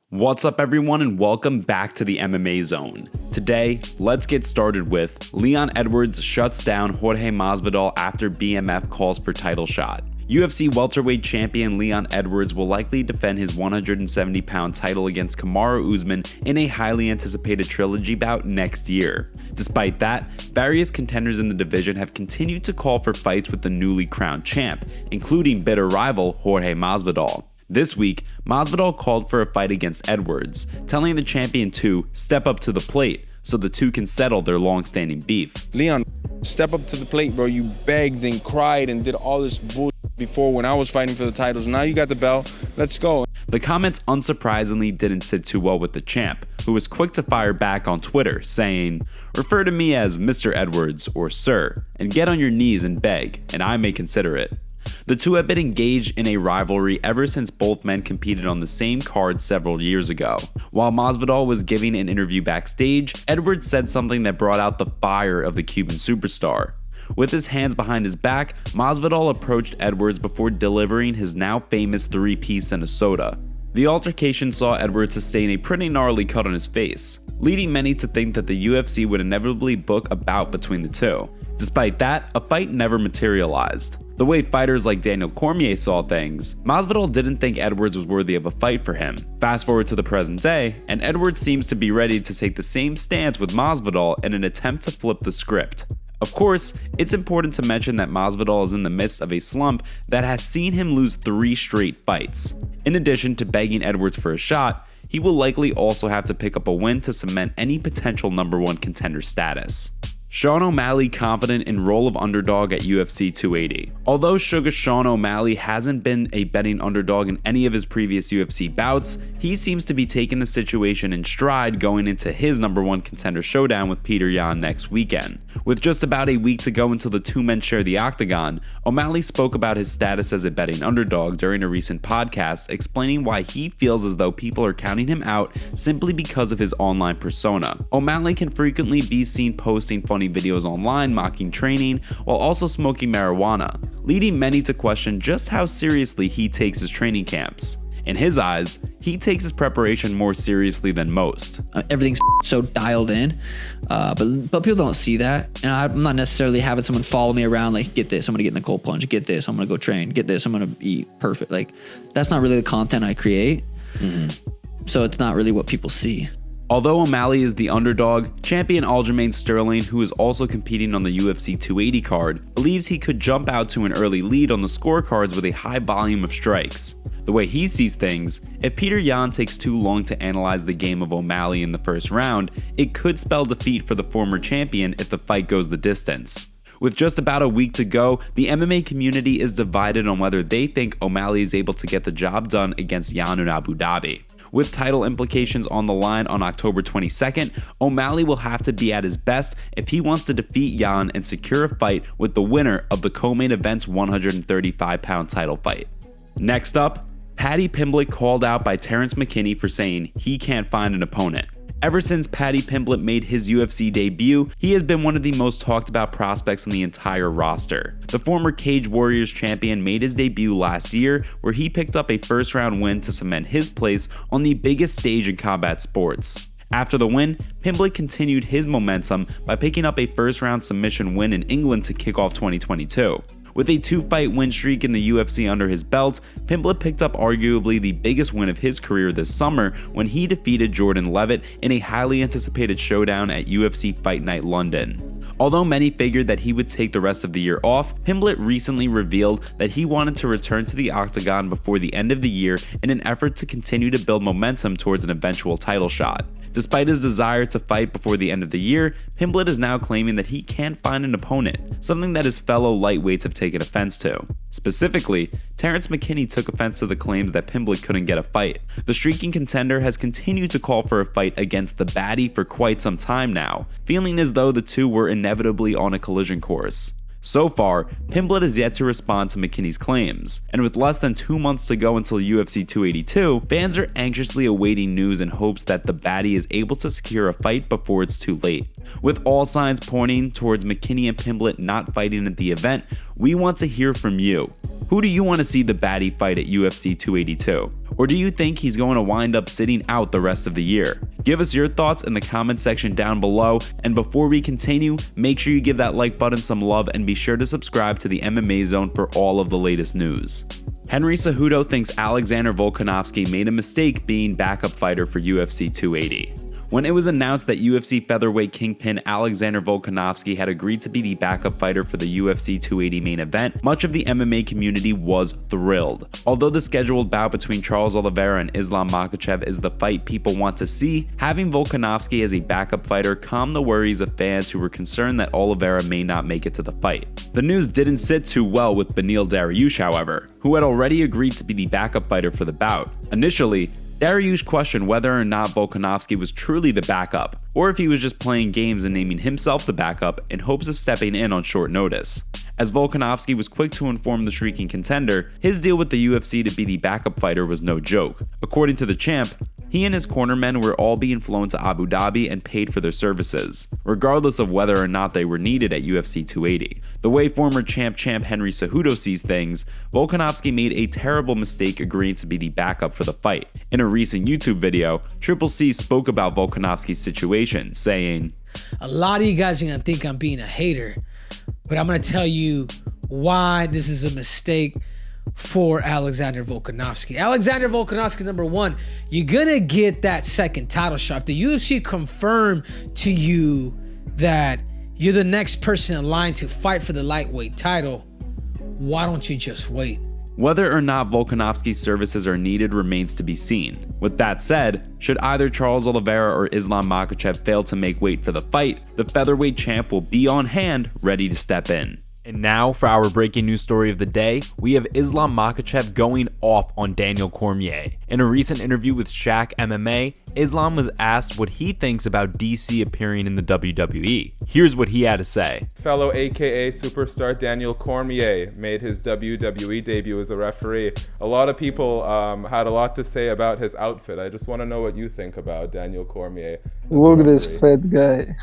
What's up everyone and welcome back to the MMA Zone. Today, let's get started with Leon Edwards shuts down Jorge Masvidal after BMF calls for title shot. UFC welterweight champion Leon Edwards will likely defend his 170-pound title against Kamaru Usman in a highly anticipated trilogy bout next year. Despite that, various contenders in the division have continued to call for fights with the newly crowned champ, including bitter rival Jorge Masvidal. This week, Masvidal called for a fight against Edwards, telling the champion to step up to the plate so the two can settle their long-standing beef. Leon, step up to the plate, bro. You begged and cried and did all this bullshit before when I was fighting for the titles. Now you got the belt. Let's go. The comments unsurprisingly didn't sit too well with the champ, who was quick to fire back on Twitter, saying, "Refer to me as Mr. Edwards or Sir, and get on your knees and beg, and I may consider it." The two have been engaged in a rivalry ever since both men competed on the same card several years ago. While Masvidal was giving an interview backstage, Edwards said something that brought out the fire of the Cuban superstar. With his hands behind his back, Masvidal approached Edwards before delivering his now famous three-piece and a soda. The altercation saw Edwards sustain a pretty gnarly cut on his face, leading many to think that the UFC would inevitably book a bout between the two. Despite that, a fight never materialized. The way fighters like Daniel Cormier saw things, Masvidal didn't think Edwards was worthy of a fight for him. Fast forward to the present day, and Edwards seems to be ready to take the same stance with Masvidal in an attempt to flip the script. Of course, it's important to mention that Masvidal is in the midst of a slump that has seen him lose 3 straight fights. In addition to begging Edwards for a shot, he will likely also have to pick up a win to cement any potential #1 contender status. Sean O'Malley confident in role of underdog at UFC 280. Although Sugar Sean O'Malley hasn't been a betting underdog in any of his previous UFC bouts, he seems to be taking the situation in stride going into his #1 contender showdown with Petr Yan next weekend. With just about a week to go until the two men share the octagon, O'Malley spoke about his status as a betting underdog during a recent podcast, explaining why he feels as though people are counting him out simply because of his online persona. O'Malley can frequently be seen posting funny videos online mocking training while also smoking marijuana, leading many to question just how seriously he takes his training camps. In his eyes, he takes his preparation more seriously than most. Everything's so dialed in, but people don't see that, and I'm not necessarily having someone follow me around like, get this, I'm gonna get in the cold plunge, get this, I'm gonna go train, get this, I'm gonna eat perfect. Like, that's not really the content I create. So it's not really what people see. Although O'Malley is the underdog, champion Aljamain Sterling, who is also competing on the UFC 280 card, believes he could jump out to an early lead on the scorecards with a high volume of strikes. The way he sees things, if Petr Yan takes too long to analyze the game of O'Malley in the first round, it could spell defeat for the former champion if the fight goes the distance. With just about a week to go, the MMA community is divided on whether they think O'Malley is able to get the job done against Yan in Abu Dhabi. With title implications on the line on October 22nd, O'Malley will have to be at his best if he wants to defeat Yan and secure a fight with the winner of the co-main event's 135-pound title fight. Next up, Paddy Pimblett called out by Terrance McKinney for saying he can't find an opponent. Ever since Paddy Pimblett made his UFC debut, he has been one of the most talked about prospects on the entire roster. The former Cage Warriors champion made his debut last year, where he picked up a first-round win to cement his place on the biggest stage in combat sports. After the win, Pimblett continued his momentum by picking up a first-round submission win in England to kick off 2022. With a 2-fight win streak in the UFC under his belt, Pimblett picked up arguably the biggest win of his career this summer when he defeated Jordan Levitt in a highly anticipated showdown at UFC Fight Night London. Although many figured that he would take the rest of the year off, Pimblett recently revealed that he wanted to return to the octagon before the end of the year in an effort to continue to build momentum towards an eventual title shot. Despite his desire to fight before the end of the year, Pimblett is now claiming that he can't find an opponent, something that his fellow lightweights have taken offense to. Specifically, Terrance McKinney took offense to the claims that Pimblett couldn't get a fight. The streaking contender has continued to call for a fight against the baddie for quite some time now, feeling as though the two were inevitably on a collision course. So far, Pimblett has yet to respond to McKinney's claims, and with less than 2 months to go until UFC 282, fans are anxiously awaiting news in hopes that the baddie is able to secure a fight before it's too late. With all signs pointing towards McKinney and Pimblett not fighting at the event, we want to hear from you. Who do you want to see the baddie fight at UFC 282? Or do you think he's going to wind up sitting out the rest of the year? Give us your thoughts in the comment section down below, and before we continue, make sure you give that like button some love and be sure to subscribe to the MMA Zone for all of the latest news. Henry Cejudo thinks Alexander Volkanovski made a mistake being backup fighter for UFC 280. When it was announced that UFC featherweight kingpin Alexander Volkanovski had agreed to be the backup fighter for the UFC 280 main event, much of the MMA community was thrilled. Although the scheduled bout between Charles Oliveira and Islam Makhachev is the fight people want to see, having Volkanovski as a backup fighter calmed the worries of fans who were concerned that Oliveira may not make it to the fight. The news didn't sit too well with Beneil Dariush, however, who had already agreed to be the backup fighter for the bout. Initially, Dariush questioned whether or not Volkanovski was truly the backup, or if he was just playing games and naming himself the backup in hopes of stepping in on short notice. As Volkanovski was quick to inform the shrieking contender, his deal with the UFC to be the backup fighter was no joke. According to the champ, he and his cornermen were all being flown to Abu Dhabi and paid for their services, regardless of whether or not they were needed at UFC 280. The way former champ Henry Cejudo sees things, Volkanovski made a terrible mistake agreeing to be the backup for the fight. In a recent YouTube video, Triple C spoke about Volkanovski's situation, saying, "A lot of you guys are gonna think I'm being a hater, but I'm gonna tell you why this is a mistake for Alexander Volkanovski. Alexander Volkanovski, number one, you're gonna get that second title shot. If the UFC confirmed to you that you're the next person in line to fight for the lightweight title, why don't you just wait?" Whether or not Volkanovski's services are needed remains to be seen. With that said, should either Charles Oliveira or Islam Makhachev fail to make weight for the fight, the featherweight champ will be on hand, ready to step in. And now for our breaking news story of the day, we have Islam Makhachev going off on Daniel Cormier. In a recent interview with Shaq MMA, Islam was asked what he thinks about DC appearing in the WWE. Here's what he had to say. Fellow AKA superstar Daniel Cormier made his WWE debut as a referee. A lot of people had a lot to say about his outfit. I just want to know what you think about Daniel Cormier. Look at this fat guy.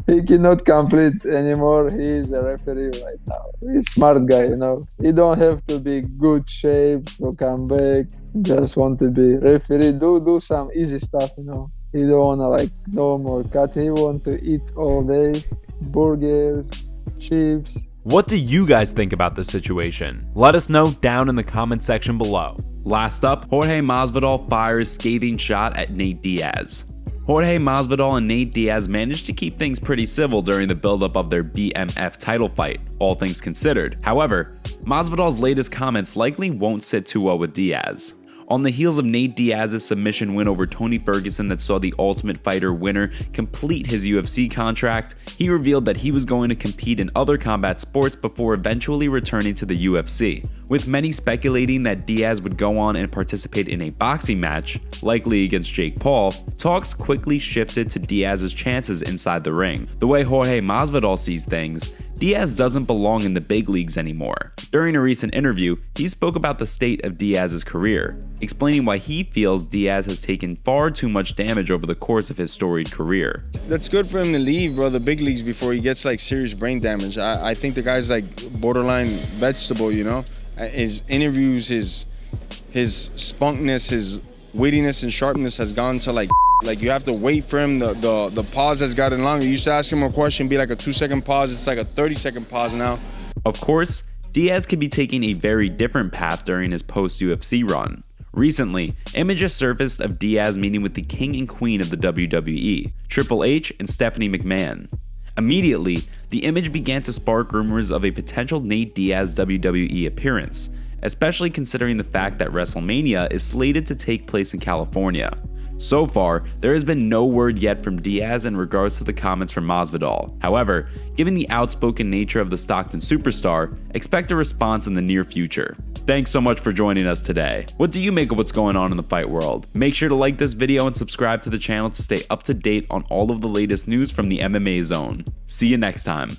He cannot complete anymore. He is a referee right now. He's a smart guy, you know. He don't have to be good shape to come back. Just want to be referee. Do some easy stuff, you know. He don't wanna like no more cut. He want to eat all day, burgers, chips. What do you guys think about this situation? Let us know down in the comment section below. Last up, Jorge Masvidal fires scathing shot at Nate Diaz. Jorge Masvidal and Nate Diaz managed to keep things pretty civil during the buildup of their BMF title fight, all things considered. However, Masvidal's latest comments likely won't sit too well with Diaz. On the heels of Nate Diaz's submission win over Tony Ferguson that saw the Ultimate Fighter winner complete his UFC contract, he revealed that he was going to compete in other combat sports before eventually returning to the UFC. With many speculating that Diaz would go on and participate in a boxing match, likely against Jake Paul, talks quickly shifted to Diaz's chances inside the ring. The way Jorge Masvidal sees things, Diaz doesn't belong in the big leagues anymore. During a recent interview, he spoke about the state of Diaz's career, explaining why he feels Diaz has taken far too much damage over the course of his storied career. That's good for him to leave, bro, the big leagues before he gets like serious brain damage. I think the guy's like borderline vegetable, you know? His interviews, his spunkness, his wittiness and sharpness has gone to like you have to wait for him. The pause has gotten longer. You used to ask him a question, be like a 2-second pause. It's like a 30-second pause now. Of course, Diaz could be taking a very different path during his post-UFC run. Recently, images surfaced of Diaz meeting with the king and queen of the WWE, Triple H and Stephanie McMahon. Immediately, the image began to spark rumors of a potential Nate Diaz WWE appearance, especially considering the fact that WrestleMania is slated to take place in California. So far, there has been no word yet from Diaz in regards to the comments from Masvidal. However, given the outspoken nature of the Stockton superstar, expect a response in the near future. Thanks so much for joining us today. What do you make of what's going on in the fight world? Make sure to like this video and subscribe to the channel to stay up to date on all of the latest news from the MMA Zone. See you next time.